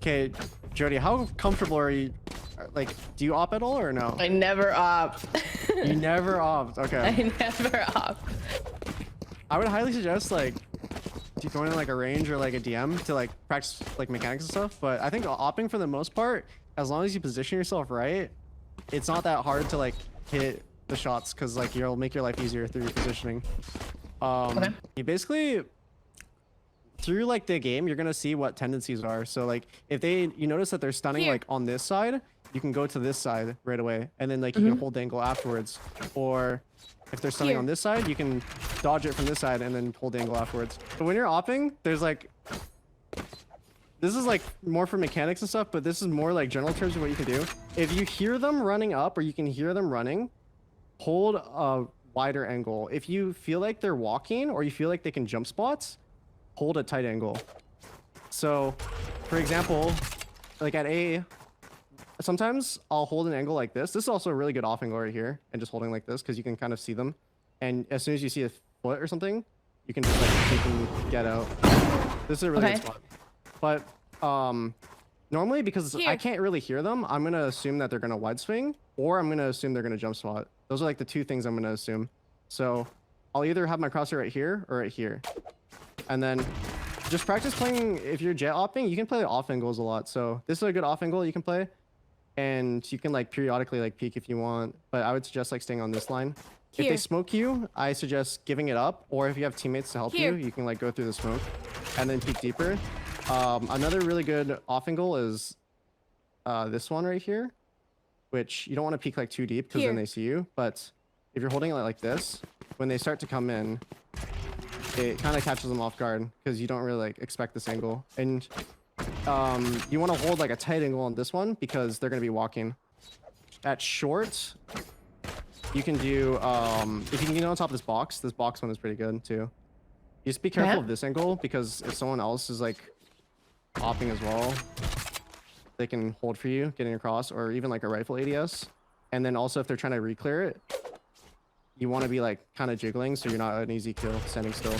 Okay, Jody, how comfortable are you? Like, do you op at all or no? I never op. You never opt. Okay. I never op. I would highly suggest like going in like a range or like a DM to like practice like mechanics and stuff. But I think opping for the most part, as long as you position yourself right, it's not that hard to like hit the shots because like you'll make your life easier through your positioning. Okay. You basically through like the game, you're gonna see what tendencies are. So like if you notice that they're stunning like on this side, you can go to this side right away, and then like you can hold the angle afterwards. Or if they're stunning on this side, you can dodge it from this side and then hold the angle afterwards. But when you're opping, there's like this is like more for mechanics and stuff, but this is more like general terms of what you can do. If you hear them running up or you can hear them running, hold a wider angle. If you feel like they're walking or you feel like they can jump spots, hold a tight angle. So for example, like at A, sometimes I'll hold an angle like this. This is also a really good off angle right here, and just holding like this because you can kind of see them. And as soon as you see a foot or something, you can just like you can get out. This is a really good spot. But normally because I can't really hear them, I'm gonna assume that they're gonna wide swing, or I'm gonna assume they're gonna jump spot. Those are like the two things I'm gonna assume. So I'll either have my crosshair right here or right here, and then just practice playing. If you're Jett opping, you can play off angles a lot. So this is a good off angle you can play. And you can like periodically like peek if you want, but I would suggest like staying on this line. If they smoke you, I suggest giving it up, or if you have teammates to help you, you can like go through the smoke and then peek deeper. Another really good off angle is this one right here, which you don't want to peek like too deep because then they see you. But if you're holding it like this, when they start to come in, it kind of catches them off guard because you don't really like expect this angle. And you want to hold like a tight angle on this one because they're going to be walking. At short, you can do if you can get on top of this box one is pretty good too. You just be careful of this angle because if someone else is like hopping as well, they can hold for you getting across, or even like a rifle ADS. And then also if they're trying to re-clear it, you want to be like kind of jiggling so you're not an easy kill standing still.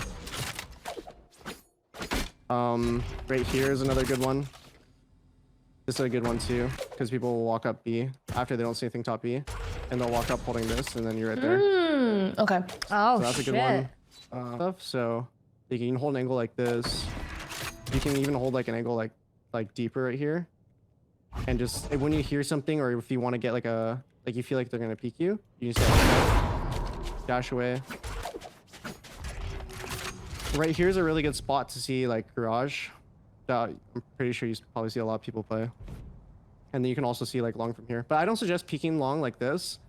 Right here is another good one. This is a good one too, because people will walk up B after they don't see anything top B, and they'll walk up holding this, and then you're right there. Okay. Oh, so that's a good one. So you can hold an angle like this. You can even hold like an angle like deeper right here, and just when you hear something, or if you want to get like you feel like they're gonna peek you, you just dash away. Right here's a really good spot to see like garage. I'm pretty sure you probably see a lot of people play. And then you can also see like long from here. But I don't suggest peeking long like this.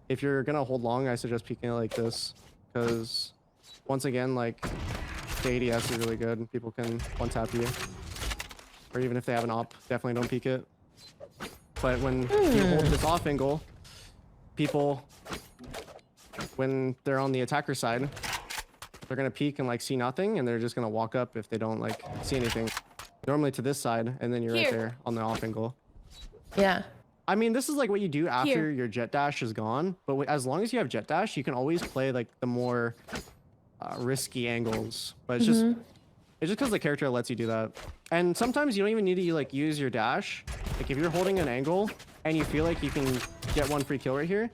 If you're gonna hold long, I suggest peeking it like this, because once again, like the ADS is really good and people can one tap you. Or even if they have an op, definitely don't peek it. But when you hold this off angle, people, when they're on the attacker side, they're gonna peek and like see nothing, and they're just gonna walk up if they don't like see anything. Normally to this side, and then you're right there on the off angle. Yeah. I mean, this is like what you do after your Jett dash is gone. But as long as you have Jett dash, you can always play like the more risky angles. But it's just because the character lets you do that. And sometimes you don't even need to like use your dash. Like if you're holding an angle and you feel like you can get one free kill right here,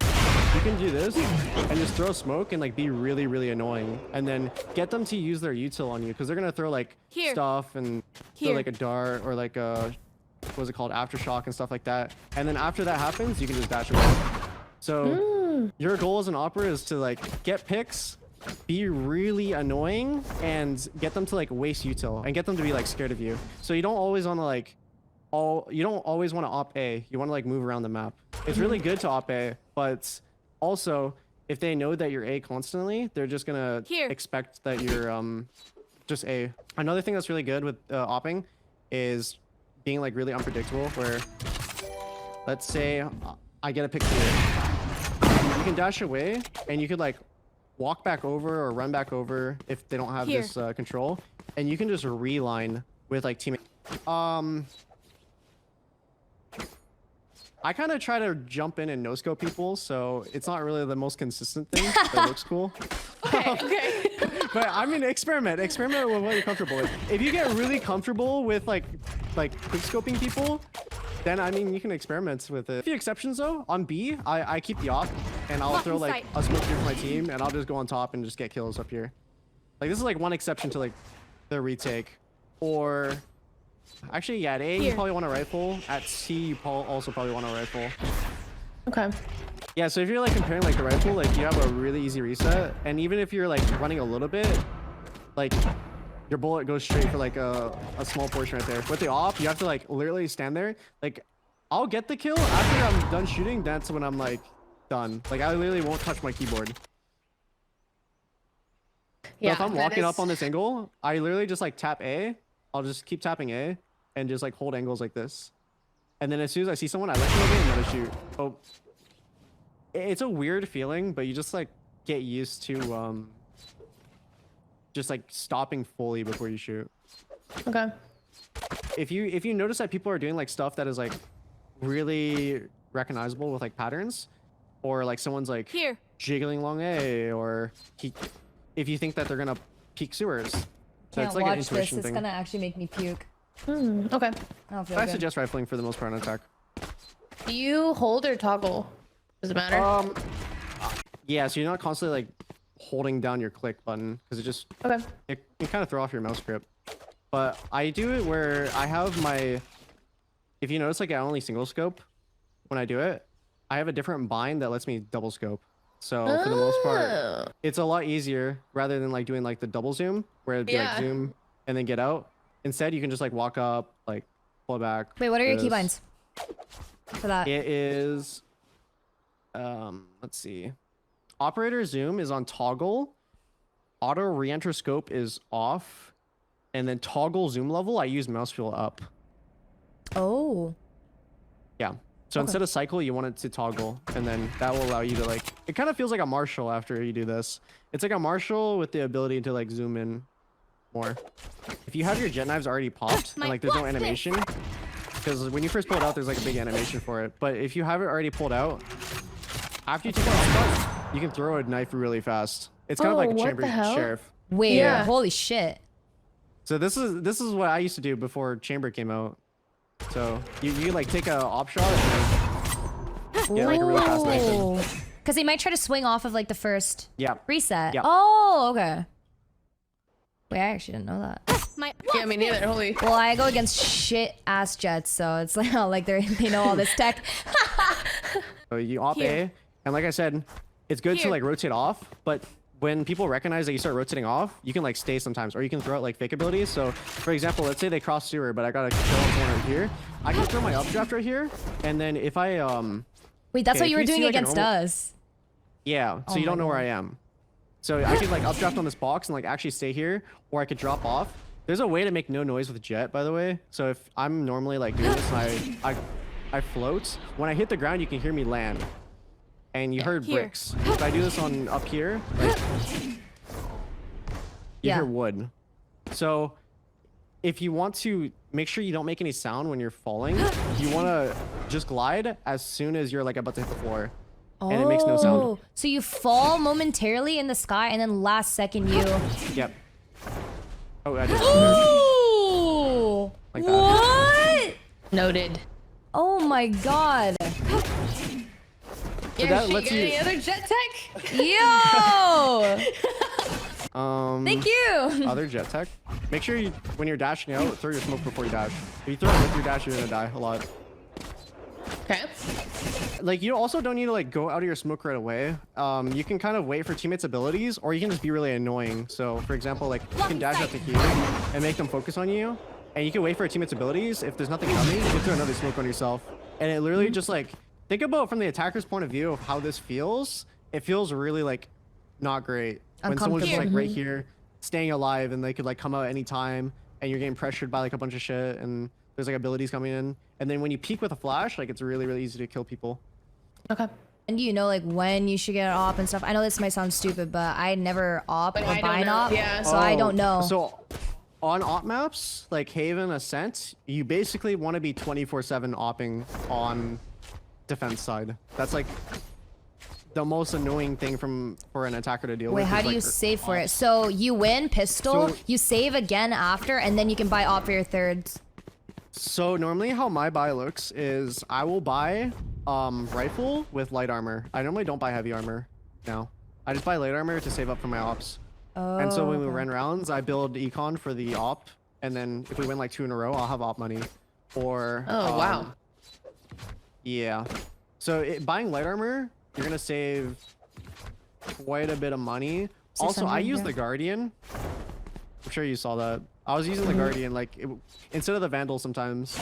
you can do this and just throw smoke and like be really, really annoying, and then get them to use their util on you, because they're gonna throw like stuff and throw like a dart or like a what's it called, aftershock and stuff like that. And then after that happens, you can just dash away. So your goal as an opera is to like get picks, be really annoying, and get them to like waste util and get them to be like scared of you. So you don't always want to like you don't always want to op A. You want to like move around the map. It's really good to op A, but also if they know that you're A constantly, they're just gonna expect that you're just A. Another thing that's really good with opping is being like really unpredictable, where let's say I get a pick here. You can dash away and you could like walk back over or run back over if they don't have this control, and you can just reline with like teammates. I kind of try to jump in and no-scope people, so it's not really the most consistent thing, but it looks cool. Okay. But I mean, experiment with what you're comfortable with. If you get really comfortable with like like quick scoping people, then I mean you can experiment with it. A few exceptions though. On B, I keep the op, and I'll throw like a smoke here for my team, and I'll just go on top and just get kills up here. Like this is like one exception to like the retake. Or actually, yeah, at A you probably want a rifle. At C you also probably want a rifle. Okay. Yeah, so if you're like comparing like the rifle, like you have a really easy reset, and even if you're like running a little bit, like your bullet goes straight for like a small portion right there. With the op, you have to like literally stand there. Like I'll get the kill after I'm done shooting. That's when I'm like done. Like I literally won't touch my keyboard. Yeah. So if I'm walking up on this angle, I literally just like tap A. I'll just keep tapping A and just like hold angles like this. And then as soon as I see someone, I let go again and then I shoot. Oh, it's a weird feeling, but you just like get used to just like stopping fully before you shoot. Okay. If you notice that people are doing like stuff that is like really recognizable with like patterns, or like someone's like jiggling long A, or if you think that they're gonna peek sewers, so Can't it's like an watch this. intuition It's thing. gonna actually make me puke. Okay. I don't feel I good. suggest rifling for the most part on attack. Do you hold or toggle? Does it matter? Yeah, so you're not constantly like holding down your click button because it just Okay. it can kind of throw off your mouse grip. But I do it where I have my, if you notice, like I only single scope when I do it. I have a different bind that lets me double scope. So for the most part, it's a lot easier rather than like doing like the double zoom where it'd be like zoom and then get out. Instead, you can just like walk up, like pull it back. Wait, what are your keybinds for that? It is, let's see. Operator zoom is on toggle. Auto re-enter scope is off. And then toggle zoom level, I use mouse wheel up. Oh. Yeah. So instead of cycle, you want it to toggle. And then that will allow you to like, it kind of feels like a marshal after you do this. It's like a marshal with the ability to like zoom in more. If you have your jet knives already popped and like there's no animation, because when you first pull it out, there's like a big animation for it. But if you have it already pulled out, after you take it off, you can throw a knife really fast. It's kind of like a what chamber the hell? sheriff. Wait. Yeah. Holy shit. So this is what I used to do before chamber came out. So you like take a op shot and get like a really fast knife. Because they might try to swing off of like the first reset. Yeah. Oh, okay. Wait, I actually didn't know that. Yeah, me neither. Holy. Well, I go against shit ass Jets, so it's like oh, like they know all this tech. So you op A, and like I said, it's good to like rotate off, but when people recognize that you start rotating off, you can like stay sometimes, or you can throw out like fake abilities. So for example, let's say they cross sewer, but I got a kill on someone right here. I can throw my updraft right here, and then if I Wait, that's what you were doing like, against us. Yeah, so you don't know where I am. So I could like updraft on this box and like actually stay here, or I could drop off. There's a way to make no noise with Jett, by the way. So if I'm normally like doing this and I float, when I hit the ground, you can hear me land. And you heard bricks. If I do this on up here, like, you hear wood. So if you want to make sure you don't make any sound when you're falling, you want to just glide as soon as you're like about to hit the floor. And it makes no sound. So you fall momentarily in the sky, and then last second you. Yep. Oh, I did. Ooh! Like that. What? Noted. Oh my god. So that lets you. Any other jet tech? Yo! Thank you. Other jet tech. Make sure you, when you're dashing out, throw your smoke before you dash. If you throw it with your dash, you're gonna die a lot. Okay. Like you also don't need to like go out of your smoke right away. You can kind of wait for teammates' abilities, or you can just be really annoying. So for example, like you can dash out to here and make them focus on you, and you can wait for a teammate's abilities. If there's nothing coming, you can throw another smoke on yourself, and it literally just like think about from the attacker's point of view of how this feels. It feels really like not great when someone's just like right here, staying alive, and they could like come out anytime, and you're getting pressured by like a bunch of shit, and there's like abilities coming in. And then when you peek with a flash, like it's really, really easy to kill people. Okay. And do you know like when you should get an op and stuff? I know this might sound stupid, but I never op or buy an op, so I don't know. So on op maps, like Haven, Ascent, you basically want to be 24/7 opping on defense side. That's like the most annoying thing for an attacker to deal with. Wait, how do you save for it? So you win pistol, you save again after, and then you can buy op for your thirds. So normally how my buy looks is I will buy rifle with light armor. I normally don't buy heavy armor now. I just buy light armor to save up for my ops. Oh, and so when we okay. run rounds, I build econ for the op, and then if we win like 2 in a row, I'll have op money. Or wow. Yeah. So buying light armor, you're gonna save quite a bit of money. Also, I use the Guardian. I'm sure you saw that. I was using the Guardian, like, instead of the Vandal sometimes.